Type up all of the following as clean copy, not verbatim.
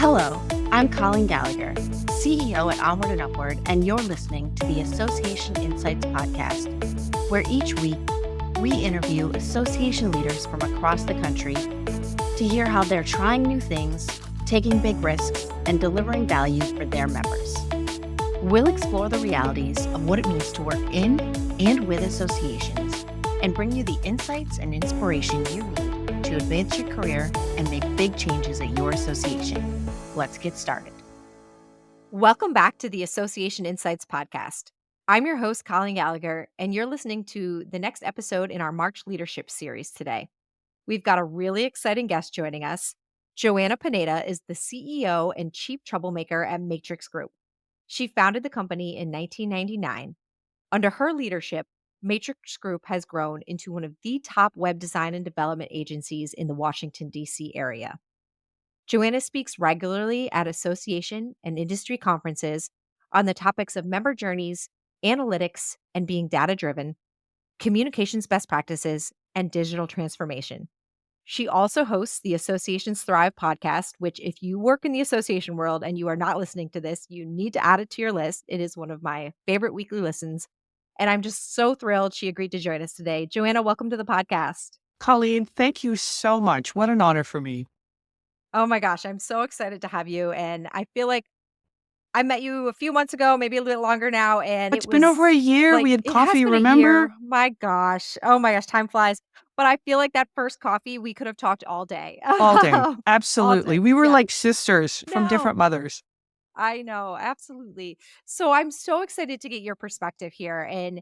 Hello, I'm Colleen Gallagher, CEO at Onward and Upward, and you're listening to the Association Insights podcast, where each week we interview association leaders from across the country to hear how they're trying new things, taking big risks, and delivering value for their members. We'll explore the realities of what it means to work in and with associations and bring you the insights and inspiration you need to advance your career and make big changes at your association. Let's get started. Welcome back to the Association Insights podcast. I'm your host, Colleen Gallagher, and you're listening to the next episode in our March Leadership series today. We've got a really exciting guest joining us. Joanna Pineda is the CEO and Chief Troublemaker at Matrix Group. She founded the company in 1999. Under her leadership, Matrix Group has grown into one of the top web design and development agencies in the Washington, D.C. area. Joanna speaks regularly at association and industry conferences on the topics of member journeys, analytics, and being data-driven, communications best practices, and digital transformation. She also hosts the Associations Thrive podcast, which if you work in the association world and you are not listening to this, you need to add it to your list. It is one of my favorite weekly listens. And I'm just so thrilled she agreed to join us today. Joanna, welcome to the podcast. Colleen, thank you so much. What an honor for me. Oh my gosh, I'm so excited to have you. And I feel like I met you a few months ago, maybe a little bit longer now. And It's been over a year. We had it has coffee, been a remember? year. My gosh. Oh my gosh, time flies. But I feel like that first coffee, we could have talked all day. All day. All Absolutely. day. We were Yeah. like sisters from No. different mothers. I know, absolutely. So I'm so excited to get your perspective here. And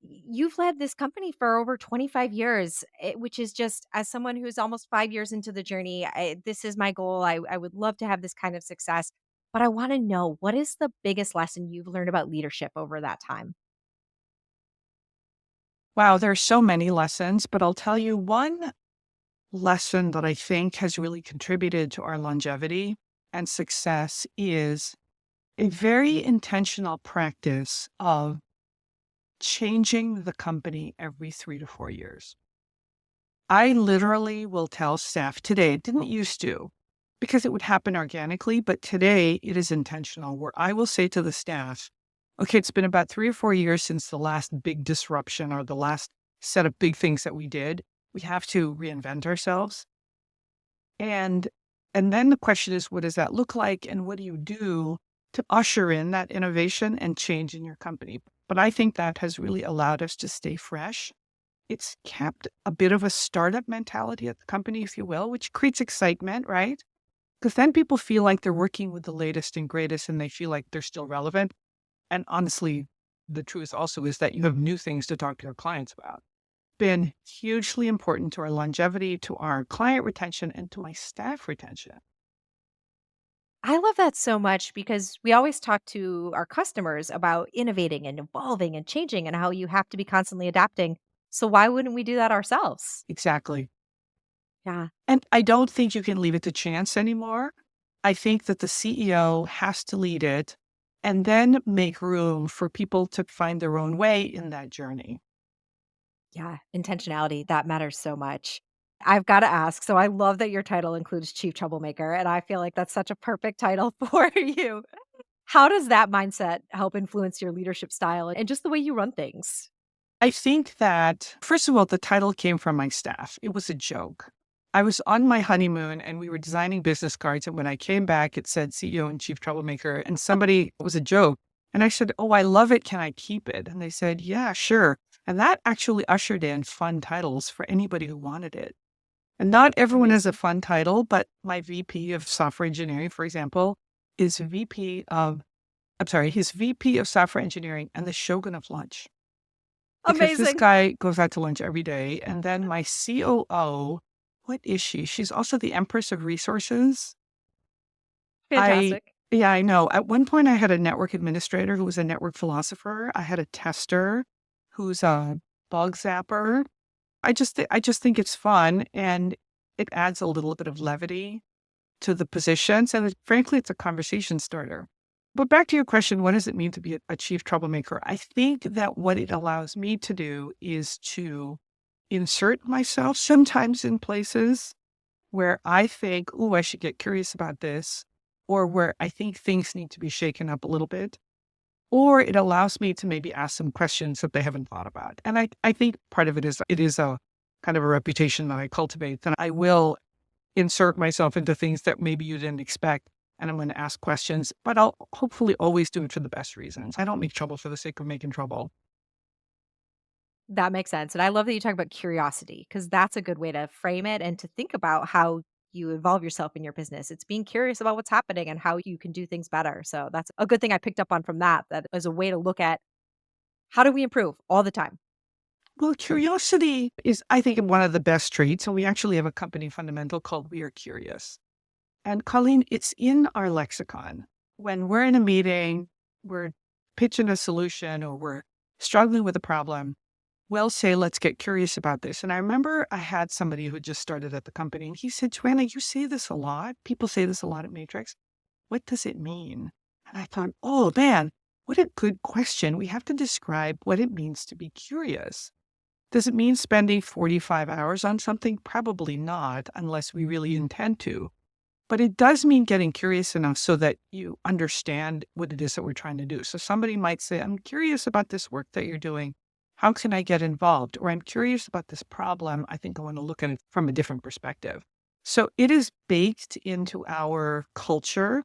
you've led this company for over 25 years, which is just, as someone who's almost 5 years into the journey, this is my goal. I would love to have this kind of success. But I want to know, what is the biggest lesson you've learned about leadership over that time? Wow, there are so many lessons, but I'll tell you one lesson that I think has really contributed to our longevity and success is a very intentional practice of changing the company every 3 to 4 years. I literally will tell staff today, it didn't used to, because it would happen organically, but today it is intentional, where I will say to the staff, okay, it's been about 3 or 4 years since the last big disruption or the last set of big things that we did. We have to reinvent ourselves. And then the question is, what does that look like? And what do you do to usher in that innovation and change in your company? But I think that has really allowed us to stay fresh. It's kept a bit of a startup mentality at the company, if you will, which creates excitement, right? Because then people feel like they're working with the latest and greatest and they feel like they're still relevant. And honestly, the truth also is that you have new things to talk to your clients about. Been hugely important to our longevity, to our client retention, and to my staff retention. I love that so much because we always talk to our customers about innovating and evolving and changing and how you have to be constantly adapting. So why wouldn't we do that ourselves? Exactly. Yeah. And I don't think you can leave it to chance anymore. I think that the CEO has to lead it and then make room for people to find their own way in that journey. Yeah, intentionality, that matters so much. I've got to ask, so I love that your title includes Chief Troublemaker, and I feel like that's such a perfect title for you. How does that mindset help influence your leadership style and just the way you run things? I think that, first of all, the title came from my staff. It was a joke. I was on my honeymoon and we were designing business cards. And when I came back, it said CEO and Chief Troublemaker. And somebody, it was a joke. And I said, oh, I love it. Can I keep it? And they said, yeah, sure. And that actually ushered in fun titles for anybody who wanted it. And not everyone has a fun title, but my VP of software engineering, for example, is his VP of software engineering and the Shogun of lunch. Because this Amazing. guy goes out to lunch every day. And then my COO, what is she? She's also the Empress of Resources. Fantastic. Yeah, I know. At one point, I had a network administrator who was a network philosopher. I had a tester who's a bug zapper. I just think it's fun and it adds a little bit of levity to the positions. And frankly, it's a conversation starter. But back to your question, what does it mean to be a chief troublemaker? I think that what it allows me to do is to insert myself sometimes in places where I think, oh, I should get curious about this. or where I think things need to be shaken up a little bit, or it allows me to maybe ask some questions that they haven't thought about. And I think part of it is a kind of a reputation that I cultivate, that I will insert myself into things that maybe you didn't expect. And I'm going to ask questions, but I'll hopefully always do it for the best reasons. I don't make trouble for the sake of making trouble. That makes sense, and I love that you talk about curiosity because that's a good way to frame it and to think about how you evolve yourself in your business. It's being curious about what's happening and how you can do things better, so that's a good thing I picked up on from that, that is a way to look at how do we improve all the time. Well, curiosity is, I think, one of the best traits. And we actually have a company fundamental called We Are Curious. And Colleen, it's in our lexicon. When we're in a meeting, we're pitching a solution, or we're struggling with a problem, we'll say, let's get curious about this. And I remember I had somebody who just started at the company, and he said, Joanna, you say this a lot. People say this a lot at Matrix. What does it mean? And I thought, oh man, what a good question. We have to describe what it means to be curious. Does it mean spending 45 hours on something? Probably not, unless we really intend to. But it does mean getting curious enough so that you understand what it is that we're trying to do. So somebody might say, I'm curious about this work that you're doing. How can I get involved? Or I'm curious about this problem. I think I want to look at it from a different perspective. So it is baked into our culture.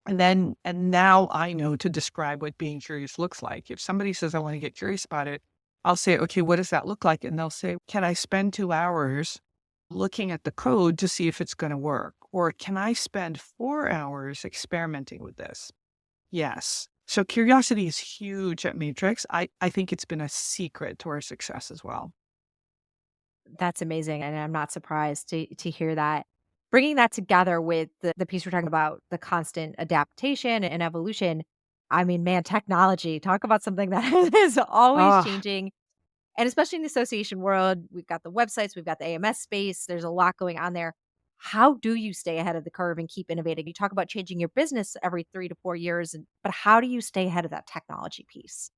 And now I know to describe what being curious looks like. If somebody says, I want to get curious about it, I'll say, okay, what does that look like? And they'll say, can I spend 2 hours looking at the code to see if it's going to work? Or can I spend 4 hours experimenting with this? Yes. So curiosity is huge at Matrix. I think it's been a secret to our success as well. That's amazing, and I'm not surprised to hear that. Bringing that together with the piece we're talking about, the constant adaptation and evolution, I mean, man, technology, talk about something that is always Ah, changing. And especially in the association world, we've got the websites, we've got the AMS space, there's a lot going on there. How do you stay ahead of the curve and keep innovating? You talk about changing your business every 3 to 4 years, but how do you stay ahead of that technology piece?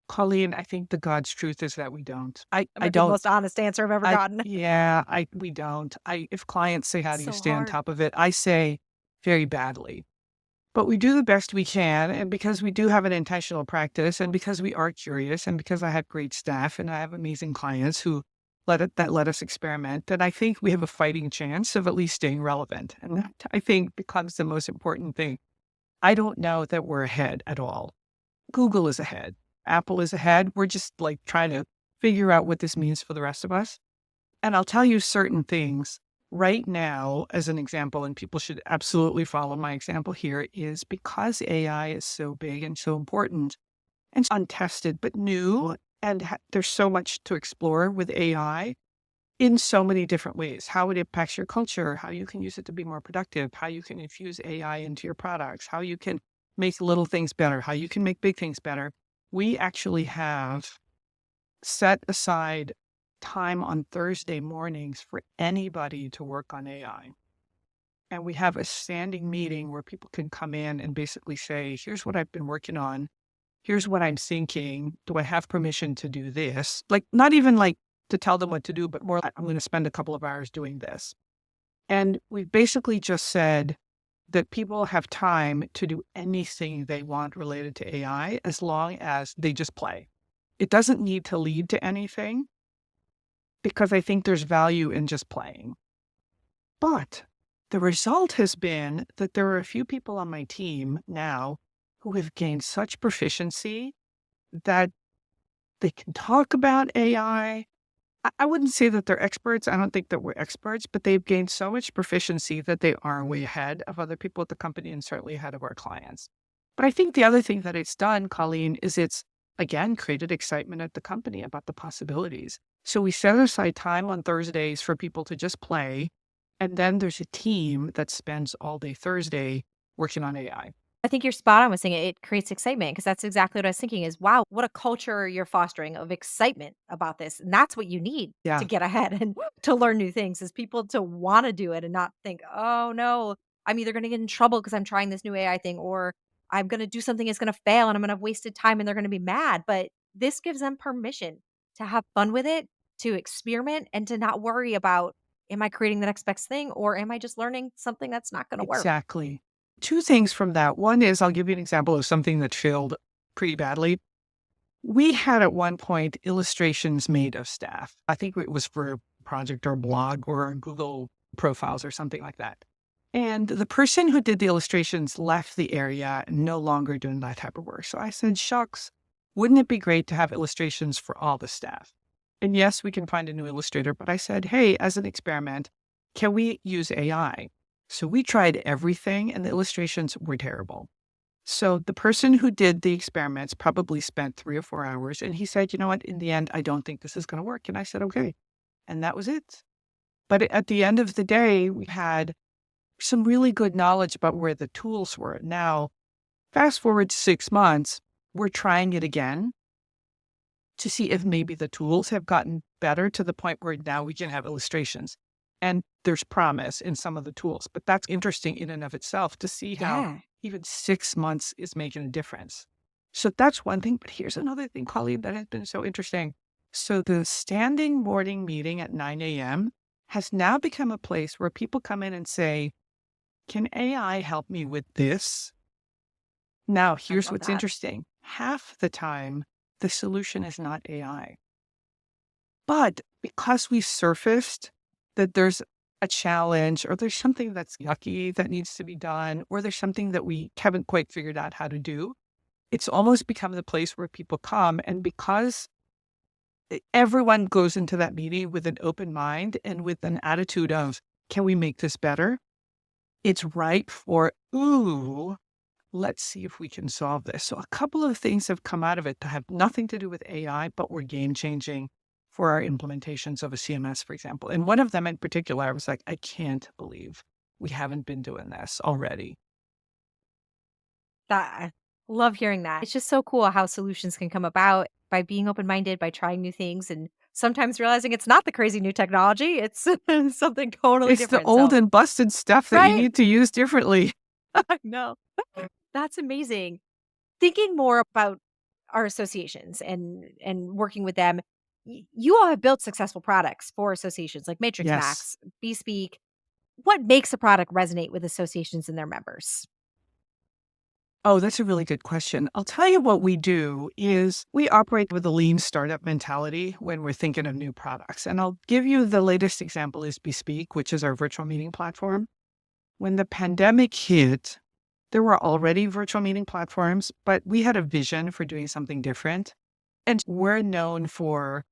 Colleen, I think the God's truth is that we don't. That I might be the don't. most honest answer I've ever gotten. We don't. If clients say, how do you So stay on hard. top of it? I say very badly. But we do the best we can. And because we do have an intentional practice, and because we are curious, and because I have great staff and I have amazing clients who let us experiment, then I think we have a fighting chance of at least staying relevant. And that, I think, becomes the most important thing. I don't know that we're ahead at all. Google is ahead. Apple is ahead. We're just like trying to figure out what this means for the rest of us. And I'll tell you certain things right now, as an example, and people should absolutely follow my example here, is because AI is so big and so important and untested, but new, and there's so much to explore with AI in so many different ways. How it impacts your culture, how you can use it to be more productive, how you can infuse AI into your products, how you can make little things better, how you can make big things better. We actually have set aside time on Thursday mornings for anybody to work on AI. And we have a standing meeting where people can come in and basically say, here's what I've been working on. Here's what I'm thinking. Do I have permission to do this? Like, not even like to tell them what to do, but more like, I'm going to spend a couple of hours doing this. And we've basically just said that people have time to do anything they want related to AI as long as they just play. It doesn't need to lead to anything, because I think there's value in just playing. But the result has been that there are a few people on my team now who have gained such proficiency that they can talk about AI. I wouldn't say that they're experts. I don't think that we're experts, but they've gained so much proficiency that they are way ahead of other people at the company and certainly ahead of our clients. But I think the other thing that it's done, Colleen, is it's again created excitement at the company about the possibilities. So we set aside time on Thursdays for people to just play. And then there's a team that spends all day Thursday working on AI. I think you're spot on with saying it creates excitement because that's exactly what I was thinking is, wow, what a culture you're fostering of excitement about this. And that's what you need to Yeah, get ahead and to learn new things is people to want to do it and not think, oh no, I'm either going to get in trouble because I'm trying this new AI thing or I'm going to do something that's going to fail and I'm going to have wasted time and they're going to be mad. But this gives them permission to have fun with it, to experiment and to not worry about, am I creating the next best thing or am I just learning something that's not going to work? exactly. Two things from that. One is I'll give you an example of something that failed pretty badly. We had at one point illustrations made of staff. I think it was for a project or blog or Google profiles or something like that. And the person who did the illustrations left the area, no longer doing that type of work. So I said, shucks, wouldn't it be great to have illustrations for all the staff? And yes, we can find a new illustrator, but I said, hey, as an experiment, can we use AI? So we tried everything and the illustrations were terrible. So the person who did the experiments probably spent 3 or 4 hours and he said, you know what, in the end, I don't think this is going to work. And I said, okay. And that was it. But at the end of the day, we had some really good knowledge about where the tools were. Now, fast forward 6 months, we're trying it again to see if maybe the tools have gotten better to the point where now we can have illustrations. And there's promise in some of the tools, but that's interesting in and of itself to see how even 6 months is making a difference. So that's one thing. But here's another thing, Colleen, that has been so interesting. So the standing morning meeting at 9 a.m. has now become a place where people come in and say, can AI help me with this? Now, here's what's interesting. Half the time, the solution is not AI. But because we surfaced that there's a challenge or there's something that's yucky that needs to be done, or there's something that we haven't quite figured out how to do, it's almost become the place where people come. And because everyone goes into that meeting with an open mind and with an attitude of, can we make this better? It's ripe for, ooh, let's see if we can solve this. So a couple of things have come out of it that have nothing to do with AI, but were game-changing for our implementations of a CMS, for example. And one of them in particular, I was like, I can't believe we haven't been doing this already. I love hearing that. It's just so cool how solutions can come about by being open-minded, by trying new things, and sometimes realizing it's not the crazy new technology. It's something totally It's different. the old and busted stuff that you need to use differently. I know. That's amazing. Thinking more about our associations and working with them, you all have built successful products for associations like Matrix Yes. Max, Bespeak. What makes a product resonate with associations and their members? Oh, that's a really good question. I'll tell you what we do is we operate with a lean startup mentality when we're thinking of new products. And I'll give you the latest example is Bespeak, which is our virtual meeting platform. When the pandemic hit, there were already virtual meeting platforms, but we had a vision for doing something different. And we're known for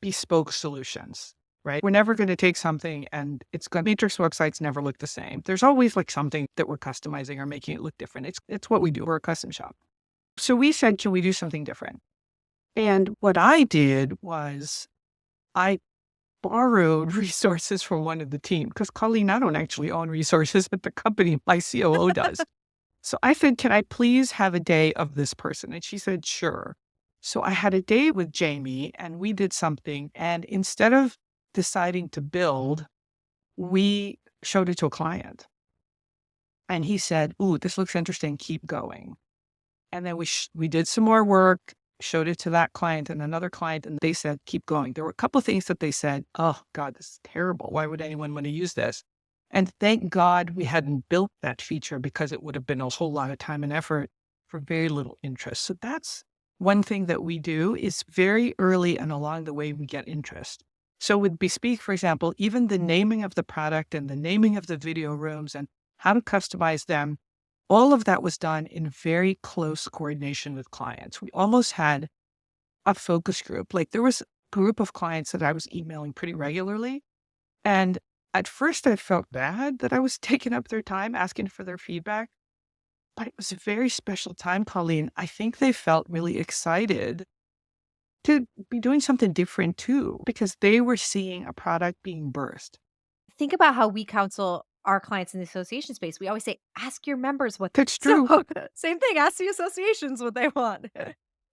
bespoke solutions, right? We're never going to take something and Matrix websites never look the same. There's always like something that we're customizing or making it look different. It's what we do. We're a custom shop. So we said, can we do something different? And what I did was I borrowed resources from one of the team because Colleen, I don't actually own resources, but the company, my COO does. So I said, can I please have a day of this person? And she said, sure. So I had a day with Jamie and we did something. And instead of deciding to build, we showed it to a client. And he said, ooh, this looks interesting. Keep going. And then we did some more work, showed it to that client and another client, and they said, keep going. There were a couple of things that they said, oh God, this is terrible. Why would anyone want to use this? And thank God we hadn't built that feature because it would have been a whole lot of time and effort for very little interest. So that's one thing that we do is very early and along the way, we get interest. So with Bespeak, for example, even the naming of the product and the naming of the video rooms and how to customize them, all of that was done in very close coordination with clients. We almost had a focus group. Like there was a group of clients that I was emailing pretty regularly. And at first I felt bad that I was taking up their time asking for their feedback. But it was a very special time, Colleen. I think they felt really excited to be doing something different too, because they were seeing a product being birthed. Think about how we counsel our clients in the association space. We always say, ask your members what That's true. So, same thing, ask the associations what they want.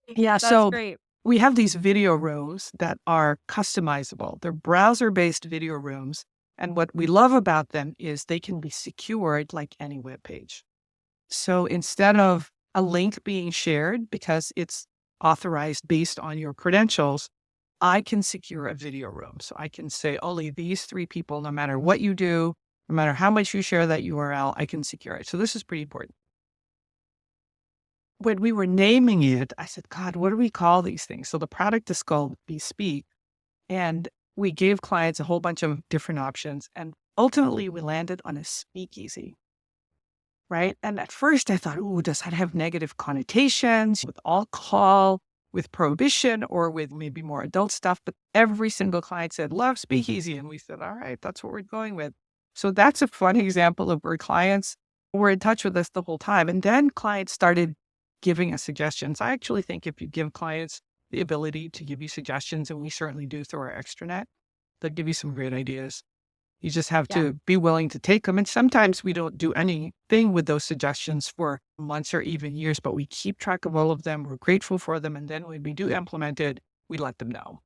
Yeah, That's so great. we have these video rooms that are customizable. They're browser-based video rooms. And what we love about them is they can be secured like any web page. So instead of a link being shared because it's authorized based on your credentials, I can secure a video room. So I can say only these 3 people, no matter what you do, No matter how much you share that URL, I can secure it. So this is pretty important. When we were naming it, I said, God, what do we call these things? So the product is called Bespeak. And we gave clients a whole bunch of different options. And ultimately, we landed on a speakeasy, right? And at first I thought, oh, does that have negative connotations with alcohol, with prohibition, or with maybe more adult stuff? But every single client said, love speakeasy. And we said, all right, that's what we're going with. So that's a fun example of where clients were in touch with us the whole time. And then clients started giving us suggestions. I actually think if you give clients the ability to give you suggestions, and we certainly do through our extranet, they'll give you some great ideas. You just have Yeah. to be willing to take them. And sometimes we don't do anything with those suggestions for months or even years, but we keep track of all of them. We're grateful for them. And then when we do implement it, we let them know.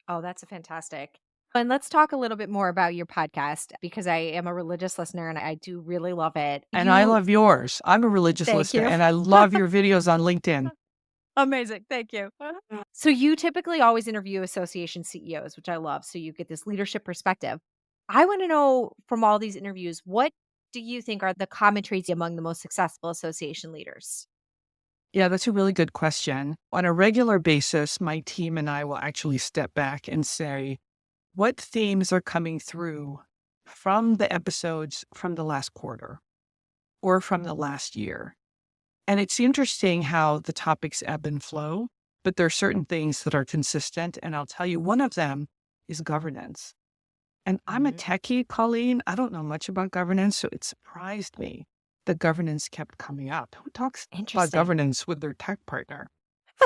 Oh, that's fantastic. And let's talk a little bit more about your podcast because I am a religious listener and I do really love it. And I You love yours. I'm a religious Thank listener you. and I love your videos on LinkedIn. Amazing. Thank you. So you typically always interview association CEOs, which I love. So you get this leadership perspective. I want to know from all these interviews, what do you think are the common traits among the most successful association leaders? Yeah, that's a really good question. On a regular basis, my team and I will actually step back and say, what themes are coming through from the episodes from the last quarter or from the last year? And it's interesting how the topics ebb and flow, but there are certain things that are consistent. And I'll tell you, one of them is governance. And I'm a Mhm. techie, Colleen. I don't know much about governance, so it surprised me that governance kept coming up. Who talks about Interesting. governance with their tech partner,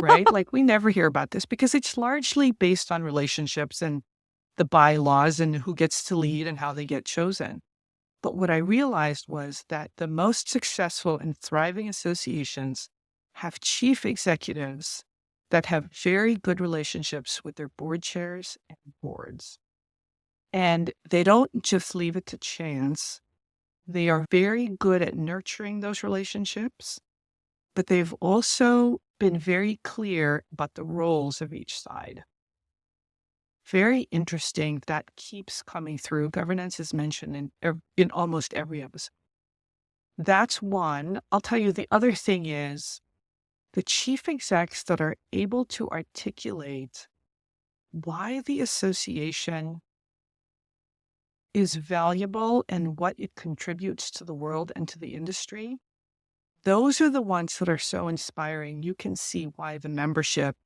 right? Like we never hear about this because it's largely based on relationships and the bylaws and who gets to lead and how they get chosen. But what I realized was that the most successful and thriving associations have chief executives that have very good relationships with their board chairs and boards. And they don't just leave it to chance. They are very good at nurturing those relationships, but they've also been very clear about the roles of each side. Very interesting. That keeps coming through. Governance is mentioned in almost every episode. That's one. I'll tell you the other thing is the chief execs that are able to articulate why the association is valuable and what it contributes to the world and to the industry. Those are the ones that are so inspiring. You can see why the membership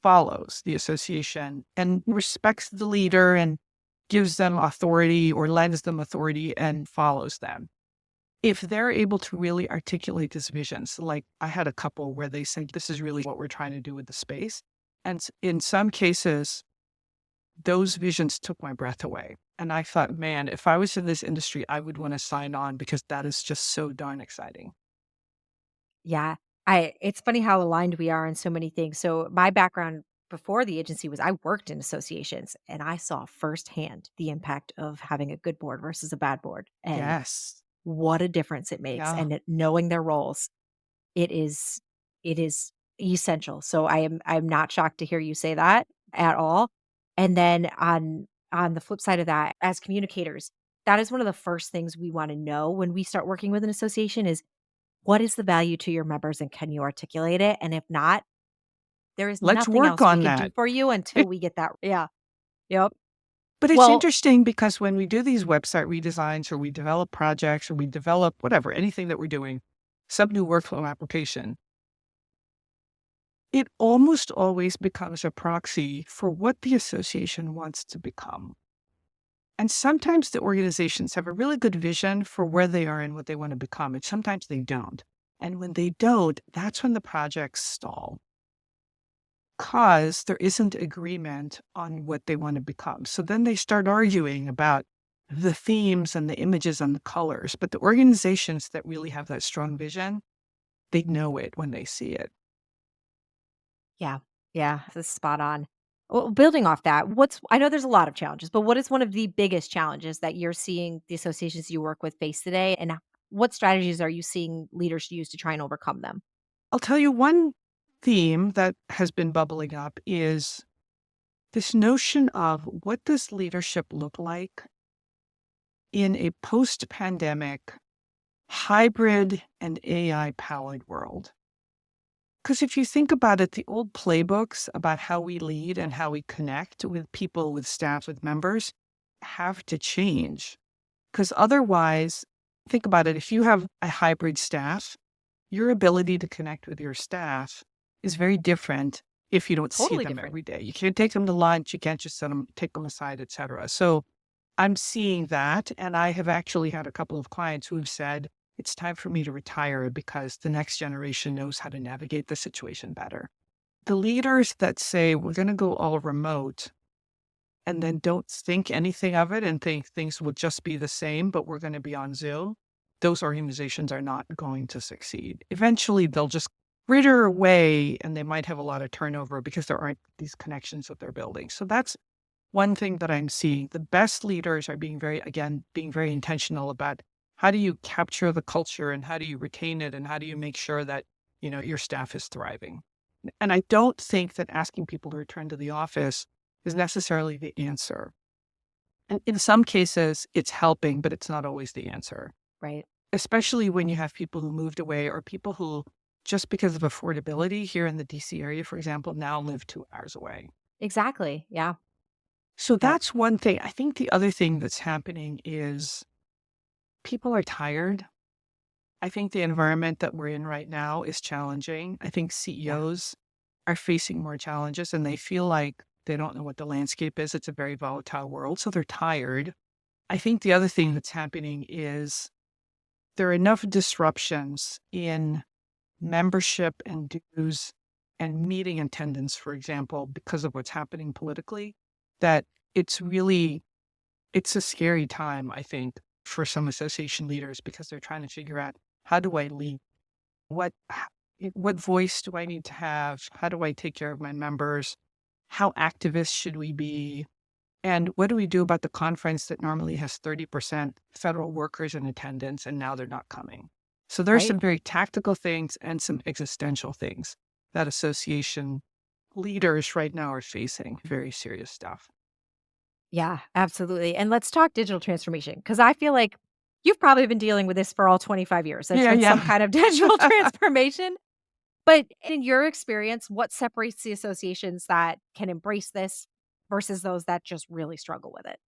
follows the association and respects the leader and gives them authority or lends them authority and follows them. If they're able to really articulate this vision, so like I had a couple where they said, this is really what we're trying to do with the space. And in some cases, those visions took my breath away. And I thought, man, if I was in this industry, I would want to sign on because that is just so darn exciting. Yeah. It's funny how aligned we are in so many things. So my background before the agency was I worked in associations and I saw firsthand the impact of having a good board versus a bad board and Yes. what a difference it makes. Yeah. And knowing their roles, it is it is essential. So I'm not shocked to hear you say that at all. And then on the flip side of that, as communicators, that is one of the first things we want to know when we start working with an association is what is the value to your members and can you articulate it? And if not, there is Let's nothing work else we on can do that. for you until we get that. Yeah. Yep. But it's Well, interesting because when we do these website redesigns or we develop projects or we develop whatever, anything that we're doing, some new workflow application, it almost always becomes a proxy for what the association wants to become. And sometimes the organizations have a really good vision for where they are and what they want to become, and sometimes they don't. And when they don't, that's when the projects stall because there isn't agreement on what they want to become. So then they start arguing about the themes and the images and the colors. But the organizations that really have that strong vision, they know it when they see it. yeah. Yeah. This is spot on. Well, building off that, I know there's a lot of challenges, but what is one of the biggest challenges that you're seeing the associations you work with face today? And what strategies are you seeing leaders use to try and overcome them? I'll tell you one theme that has been bubbling up is this notion of what does leadership look like in a post-pandemic, hybrid and AI-powered world. Because if you think about it, the old playbooks about how we lead and how we connect with people, with staff, with members have to change. Because otherwise, think about it, if you have a hybrid staff, your ability to connect with your staff is very different if you don't see Totally them different. every day. You can't take them to lunch, you can't just take them aside, et cetera. So I'm seeing that. And I have actually had a couple of clients who have said, it's time for me to retire because the next generation knows how to navigate the situation better. The leaders that say we're going to go all remote and then don't think anything of it and think things will just be the same, but we're going to be on Zoom, those organizations are not going to succeed. Eventually, they'll just fritter away and they might have a lot of turnover because there aren't these connections that they're building. So that's one thing that I'm seeing. The best leaders are being very intentional about how do you capture the culture and how do you retain it and how do you make sure that, your staff is thriving. And I don't think that asking people to return to the office is necessarily the answer. And in some cases, it's helping, but it's not always the answer, Right. especially when you have people who moved away or people who, just because of affordability here in the DC area, for example, now live 2 hours away. Exactly. Yeah. So Yep. that's one thing. I think the other thing that's happening is people are tired. I think the environment that we're in right now is challenging. I think Yeah. CEOs are facing more challenges and they feel like they don't know what the landscape is. It's a very volatile world. So they're tired. I think the other thing that's happening is there are enough disruptions in membership and dues and meeting attendance, for example, because of what's happening politically, that it's a scary time, I think, for some association leaders because they're trying to figure out how do I lead? What voice do I need to have? How do I take care of my members? How activist should we be? And what do we do about the conference that normally has 30% federal workers in attendance and now they're not coming? So there's Right. some very tactical things and some existential things that association leaders right now are facing. Very serious stuff. Yeah, absolutely. And let's talk digital transformation because I feel like you've probably been dealing with this for all 25 years. There's Yeah, been some yeah. kind of digital transformation. But in your experience, what separates the associations that can embrace this versus those that just really struggle with it?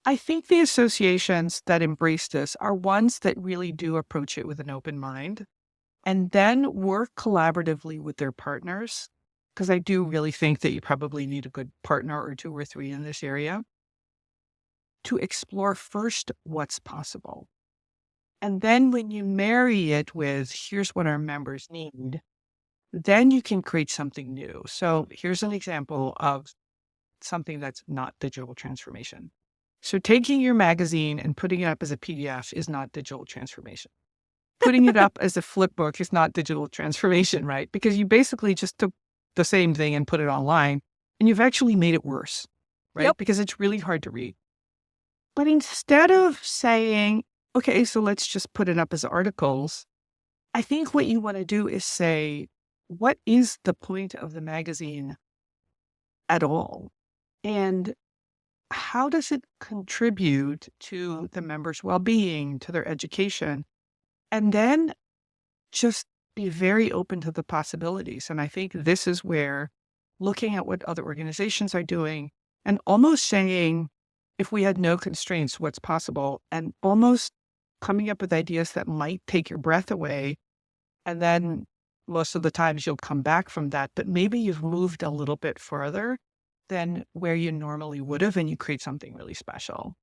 I think the associations that embrace this are ones that really do approach it with an open mind and then work collaboratively with their partners. Because I do really think that you probably need a good partner or two or three in this area to explore first what's possible. And then when you marry it with here's what our members need, then you can create something new. So here's an example of something that's not digital transformation. So taking your magazine and putting it up as a PDF is not digital transformation. Putting it up as a flip book is not digital transformation, right? Because you basically just took the same thing and put it online and you've actually made it worse, right? Yep. Because it's really hard to read. But instead of saying, okay, so let's just put it up as articles, I think what you want to do is say, what is the point of the magazine at all? And how does it contribute to the members' well-being, to their education? And then just be very open to the possibilities. And I think this is where looking at what other organizations are doing and almost saying, if we had no constraints, what's possible, and almost coming up with ideas that might take your breath away. And then most of the times you'll come back from that, but maybe you've moved a little bit further than where you normally would have, and you create something really special.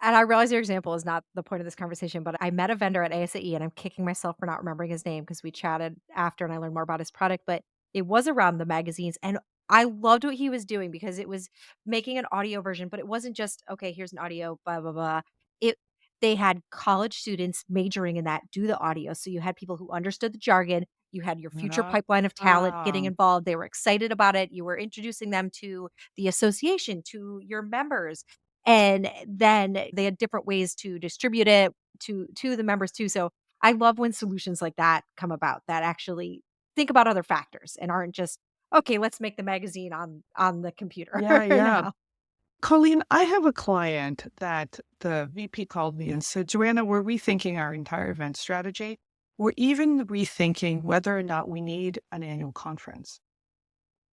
And I realize your example is not the point of this conversation, but I met a vendor at ASAE and I'm kicking myself for not remembering his name because we chatted after and I learned more about his product, but it was around the magazines. And I loved what he was doing because it was making an audio version, but it wasn't just, okay, here's an audio, blah, blah, blah. It, they had college students majoring in that do the audio. So you had people who understood the jargon. You had your future pipeline of talent getting Ah, involved. They were excited about it. You were introducing them to the association, to your members, and then they had different ways to distribute it to the members too. So I love when solutions like that come about that actually think about other factors and aren't just, okay, let's make the magazine on the computer yeah, yeah. now. Colleen, I have a client that the VP called me and said, Joanna, we're rethinking our entire event strategy. We're even rethinking whether or not we need an annual conference.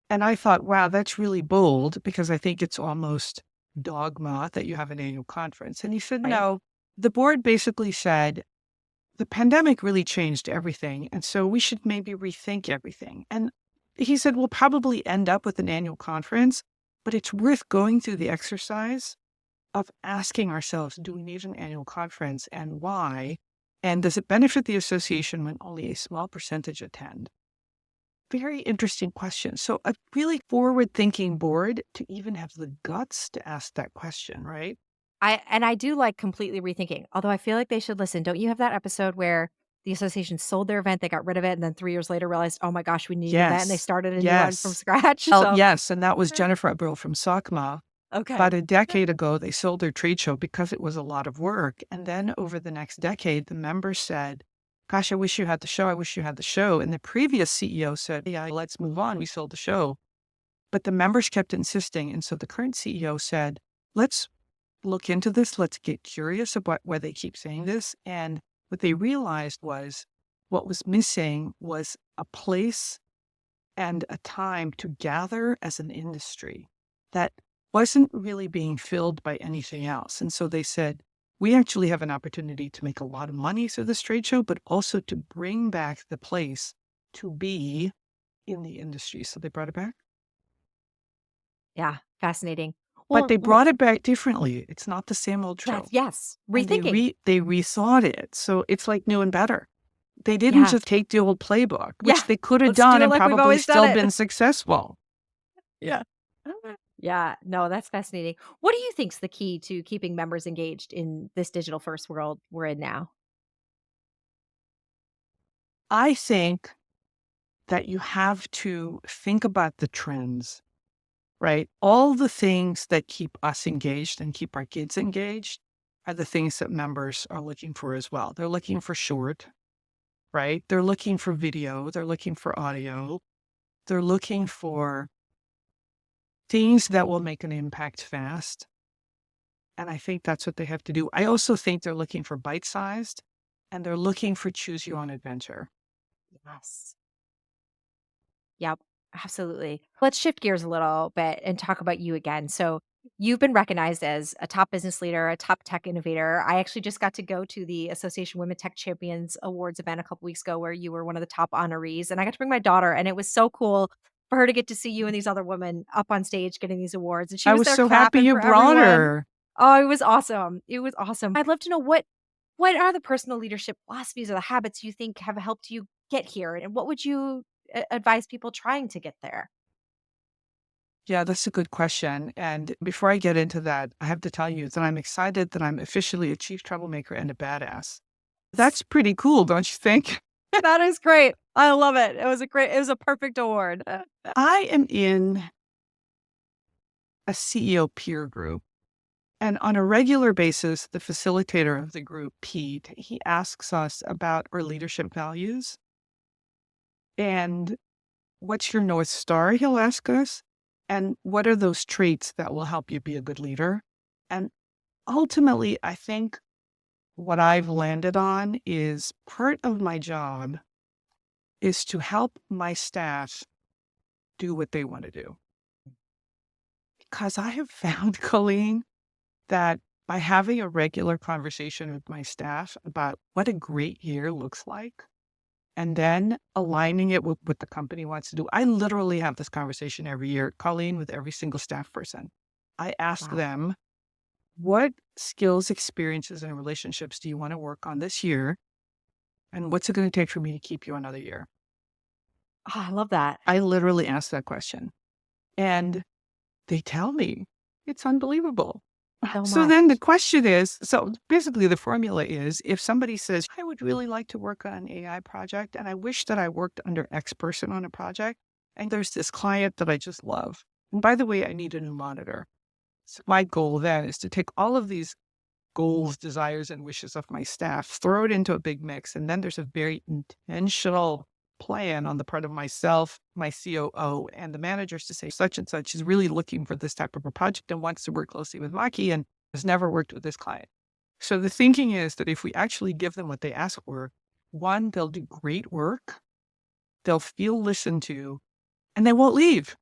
And I thought, wow, that's really bold because I think it's almost dogma that you have an annual conference. And he said, Right. no, the board basically said the pandemic really changed everything. And so we should maybe rethink everything. And he said, we'll probably end up with an annual conference, but it's worth going through the exercise of asking ourselves, do we need an annual conference and why? And does it benefit the association when only a small percentage attend? Very interesting question. So a really forward-thinking board to even have the guts to ask that question, right? I do like completely rethinking, although I feel like they should listen. Don't you have that episode where the association sold their event, they got rid of it, and then 3 years later realized, "Oh my gosh, we need an event," and they Yes. started a new one from Yes. scratch? Well, So yes. And that was Jennifer Abril from SOCMA. okay. About a decade ago, they sold their trade show because it was a lot of work. And then over the next decade, the members said, gosh, I wish you had the show. I wish you had the show. And the previous CEO said, yeah, let's move on. We sold the show. But the members kept insisting. And so the current CEO said, let's look into this. Let's get curious about why they keep saying this. And what they realized was what was missing was a place and a time to gather as an industry that wasn't really being filled by anything else. And so they said, we actually have an opportunity to make a lot of money through this trade show, but also to bring back the place to be in the industry. So they brought it back. Yeah, fascinating. But Well, they brought it back differently. It's not the same old that's trope. yes, And rethinking. they rethought it. So it's like new and better. They didn't Yeah, just take the old playbook, yeah. which they could have Let's do done it and like we've probably always done still it. been successful. Yeah. Yeah, no, that's fascinating. What do you think's the key to keeping members engaged in this digital first world we're in now? I think that you have to think about the trends, right? All the things that keep us engaged and keep our kids engaged are the things that members are looking for as well. They're looking for short, right? They're looking for video. They're looking for audio. They're looking for things that will make an impact fast. And I think that's what they have to do. I also think they're looking for bite-sized and they're looking for choose your own adventure. Yes. Yep, absolutely. Let's shift gears a little bit and talk about you again. So, you've been recognized as a top business leader, a top tech innovator. I actually just got to go to the Association Women Tech Champions Awards event a couple weeks ago where you were one of the top honorees. And I got to bring my daughter, and it was so cool for her to get to see you and these other women up on stage getting these awards. And she I was was there so happy clapping you for brought everyone. her. Oh, it was awesome. It was awesome. I'd love to know what are the personal leadership philosophies or the habits you think have helped you get here? And what would you advise people trying to get there? Yeah, that's a good question. And before I get into that, I have to tell you that I'm excited that I'm officially a chief troublemaker and a badass. That's pretty cool, don't you think? That is great. I love it. It was a perfect award. I am in a CEO peer group. And on a regular basis, the facilitator of the group, Pete, he asks us about our leadership values. And what's your North Star? He'll ask us. And what are those traits that will help you be a good leader? And ultimately, I think what I've landed on is part of my job is to help my staff do what they want to do. Because I have found, Colleen, that by having a regular conversation with my staff about what a great year looks like, and then aligning it with what the company wants to do. I literally have this conversation every year, Colleen, with every single staff person. I ask Wow. them, what skills, experiences, and relationships do you want to work on this year? And what's it going to take for me to keep you another year? Oh, I love that I literally ask that question. And they tell me it's unbelievable. so So then the much. question is, so basically the formula is if somebody says, I would really like to work on an AI project and I wish that I worked under X person on a project, and there's this client that I just love. And by the way, I need a new monitor. So my goal then is to take all of these goals, desires, and wishes of my staff, throw it into a big mix. And then there's a very intentional plan on the part of myself, my COO, and the managers to say such and such is really looking for this type of a project and wants to work closely with Maki and has never worked with this client. So the thinking is that if we actually give them what they ask for, one, they'll do great work, they'll feel listened to, and they won't leave.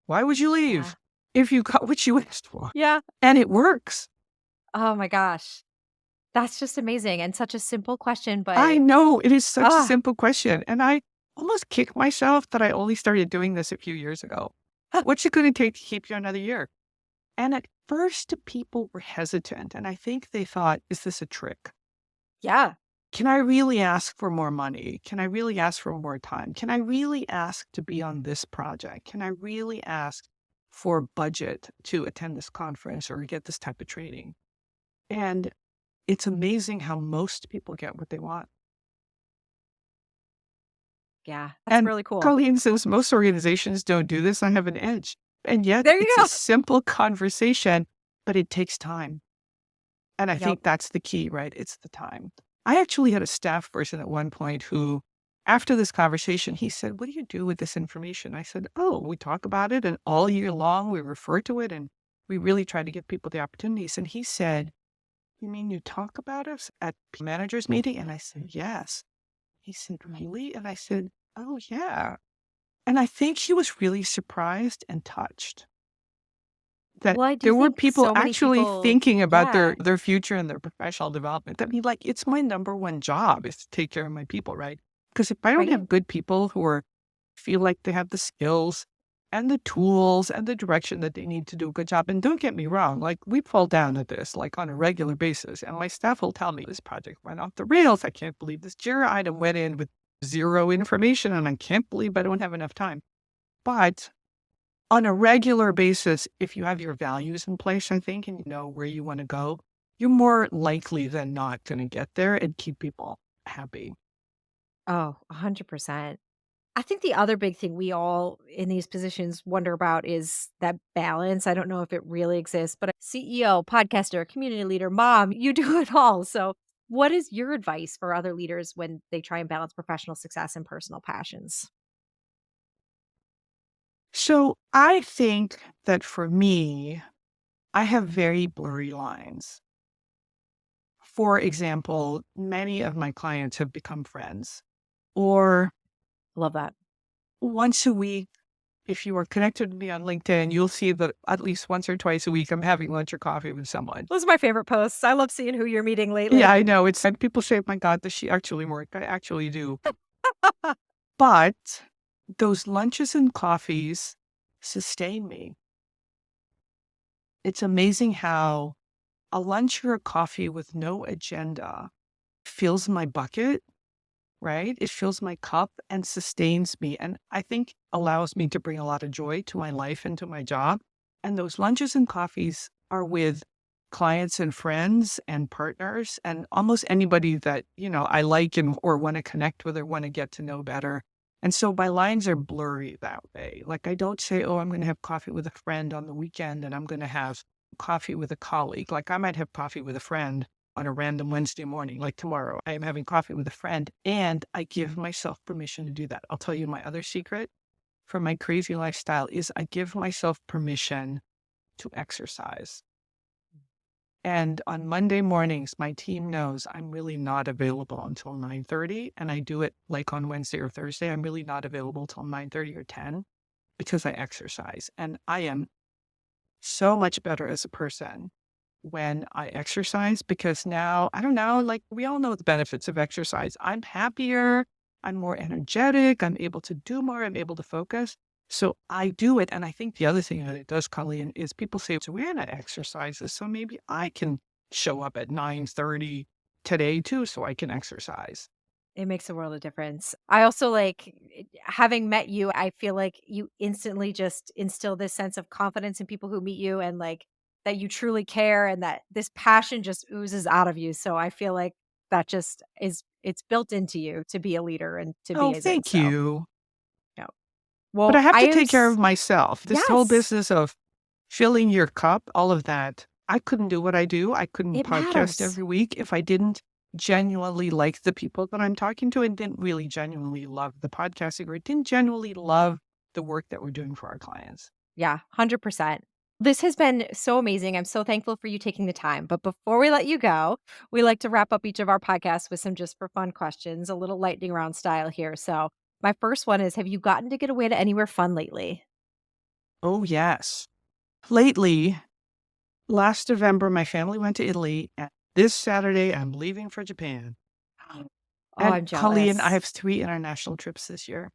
Why would you leave if you got what you asked for? Yeah. And it works. Oh my gosh. That's just amazing and such a simple question, I but know it is such a ah, simple question. And I almost kick myself that I only started doing this a few years ago. What's it going to take to keep you another year? And at first, people were hesitant. And I think they thought, is this a trick? yeah. Can I really ask for more money? Can I really ask for more time? Can I really ask to be on this project? Can I really ask for budget to attend this conference or get this type of training? And it's amazing how most people get what they want. Yeah. That's And really cool. Colleen says most organizations don't do this. I have an edge. And yet There you it's go. a simple conversation, but it takes time. And I Yep. think that's the key, right? It's the time. I actually had a staff person at one point who, after this conversation, he said, what do you do with this information? I said, oh, we talk about it and all year long we refer to it and we really try to give people the opportunities. And he said, you mean you talk about us at managers meeting? And I said, yes. He said, really? And I said, oh, yeah. And I think he was really surprised and touched that Well, I do there were think people so many actually people, thinking about yeah, their future and their professional development. I mean, like, it's my number one job is to take care of my people, right? Because if I don't right? have good people who feel like they have the skills and the tools and the direction that they need to do a good job. And don't get me wrong, like we fall down at this like on a regular basis. And my staff will tell me this project went off the rails. I can't believe this JIRA item went in with zero information and I can't believe I don't have enough time. But on a regular basis, if you have your values in place, I think, and you know where you want to go, you're more likely than not going to get there and keep people happy. Oh, 100%. I think the other big thing we all in these positions wonder about is that balance. I don't know if it really exists, but a CEO, podcaster, community leader, mom, you do it all. So, what is your advice for other leaders when they try and balance professional success and personal passions? So I think that for me, I have very blurry lines. For example, many of my clients have become friends, or Love that. once a week, if you are connected with me on LinkedIn, you'll see that at least once or twice a week, I'm having lunch or coffee with someone. Those are my favorite posts. I love seeing who you're meeting Yeah, lately. I know. It's and people say, my God, does she actually work? I actually do. But those lunches and coffees sustain me. It's amazing how a lunch or a coffee with no agenda fills my bucket, right? It fills my cup and sustains me. And I think allows me to bring a lot of joy to my life and to my job. And those lunches and coffees are with clients and friends and partners and almost anybody that, I like and or want to connect with or want to get to know better. And so my lines are blurry that way. Like I don't say, oh, I'm going to have coffee with a friend on the weekend and I'm going to have coffee with a colleague. Like I might have coffee with a friend on a random Wednesday morning, like tomorrow. I am having coffee with a friend and I give myself permission to do that. I'll tell you my other secret for my crazy lifestyle is I give myself permission to exercise. And on Monday mornings, my team knows I'm really not available until 9:30. And I do it like on Wednesday or Thursday. I'm really not available till 9:30 or 10 because I exercise. And I am so much better as a person when I exercise because now, I don't know, like we all know the benefits of exercise. I'm happier. I'm more energetic. I'm able to do more. I'm able to focus. So I do it. And I think the other thing that it does, Colleen, is people say, Joanna exercises. So maybe I can show up at 9:30 today too, so I can exercise. It makes a world of difference. I also having met you, I feel like you instantly just instill this sense of confidence in people who meet you and that you truly care and that this passion just oozes out of you. So I feel like that just it's built into you to be a leader and to be Oh, amazing. thank So, you. yeah. But I Well, have to take care of myself. This whole yes, business of filling your cup, all of that, I couldn't do what I do. I couldn't it podcast matters. every week if I didn't genuinely like the people that I'm talking to and didn't really genuinely love the podcasting or didn't genuinely love the work that we're doing for our clients. Yeah, 100%. This has been so amazing. I'm so thankful for you taking the time. But before we let you go, we like to wrap up each of our podcasts with some just for fun questions, a little lightning round style here. So, my first one is, have you gotten to get away to anywhere fun lately? Oh, yes. Lately, last November, my family went to Italy. And this Saturday, I'm leaving for Japan. Oh, And I'm Colleen, I jealous. have 3 international trips this year.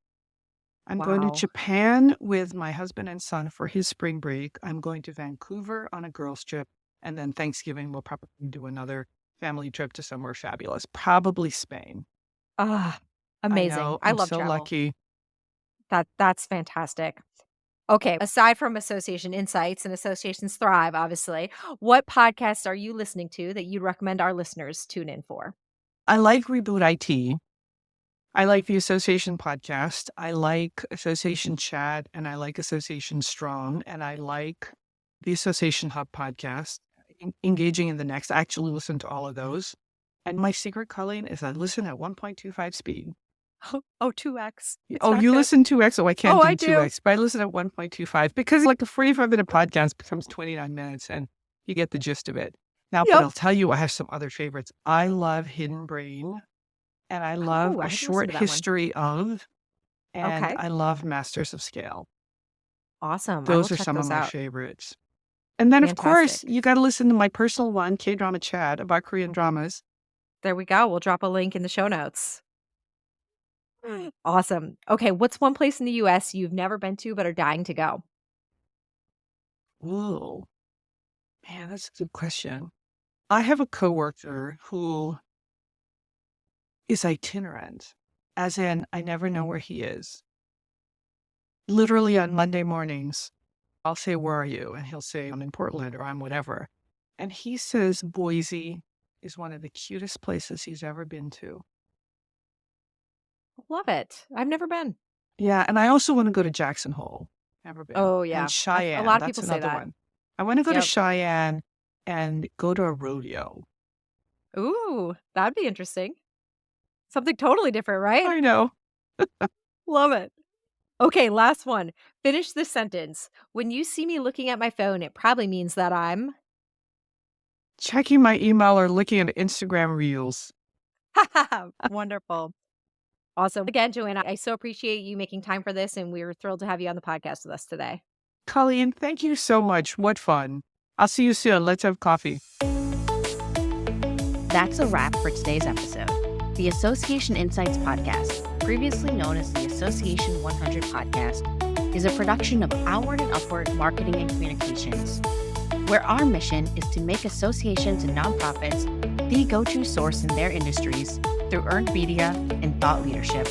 I'm going to Wow. Japan with my husband and son for his spring break. I'm going to Vancouver on a girls' trip. And then Thanksgiving, we'll probably do another family trip to somewhere fabulous, probably Spain. Ah, I amazing. know, I I'm love so travel. lucky. That's fantastic. Okay, aside from Association Insights and Associations Thrive, obviously, what podcasts are you listening to that you'd recommend our listeners tune in for? I like Reboot IT. I like the Association podcast. I like Association Chat, and I like Association Strong, and I like the Association Hub podcast. Engaging in the Next. I actually listen to all of those. And my secret, Colleen, is I listen at 1.25 speed. Oh, 2x. It's Oh, not you good. listen 2x? Oh, I can't Oh, do I do. 2x, but I listen at 1.25 because like a 45-minute podcast becomes 29 minutes and you get the gist of it. Now, but Yep. I'll tell you, I have some other favorites. I love Hidden Brain and I love Oh, I A haven't listened Short to that one. History of, and Okay. I love Masters of Scale. Awesome. I will Those are check some of those my out. favorites. And then, of course, Fantastic. you got to listen to my personal one, K-Drama Chat, about Korean dramas. There we go. We'll drop a link in the show notes. Awesome. Okay, what's one place in the US you've never been to but are dying to go? Ooh, man, that's a good question. I have a coworker who is itinerant, as in I never know where he is. Literally on Monday mornings, I'll say, "Where are you?" And he'll say, "I'm in Portland," or "I'm whatever." And he says Boise is one of the cutest places he's ever been to. Love it. I've never been. Yeah, and I also want to go to Jackson Hole. Never been. Oh, And yeah. A Cheyenne, lot of that's people say another that. one. I want to go to Yep. Cheyenne and go to a rodeo. Ooh, that'd be interesting. Something totally different, right? I know. Love it. Okay, last one. Finish this sentence. When you see me looking at my phone, it probably means that I'm Checking my email or looking at Instagram reels. wonderful. Awesome. Again, Joanna, I so appreciate you making time for this, and we were thrilled to have you on the podcast with us today. Colleen, thank you so much. What fun. I'll see you soon. Let's have coffee. That's a wrap for today's episode. The Association Insights podcast, previously known as the Association 100 podcast, is a production of Onward and Upward Marketing and Communications, where our mission is to make associations and nonprofits the go-to source in their industries through earned media and thought leadership.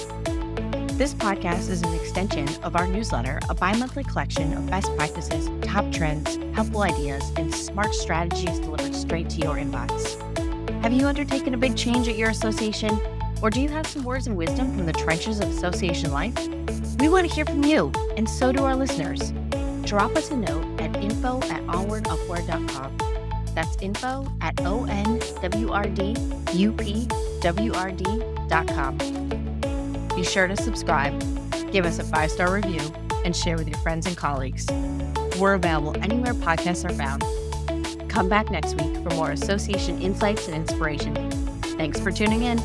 This podcast is an extension of our newsletter, a bi-monthly collection of best practices, top trends, helpful ideas, and smart strategies delivered straight to your inbox. Have you undertaken a big change at your association? Or do you have some words of wisdom from the trenches of association life? We want to hear from you, and so do our listeners. Drop us a note at info@onwardupward.com. That's info@onwrdupwrd.com. Be sure to subscribe, give us a 5-star review, and share with your friends and colleagues. We're available anywhere podcasts are found. Come back next week for more association insights and inspiration. Thanks for tuning in.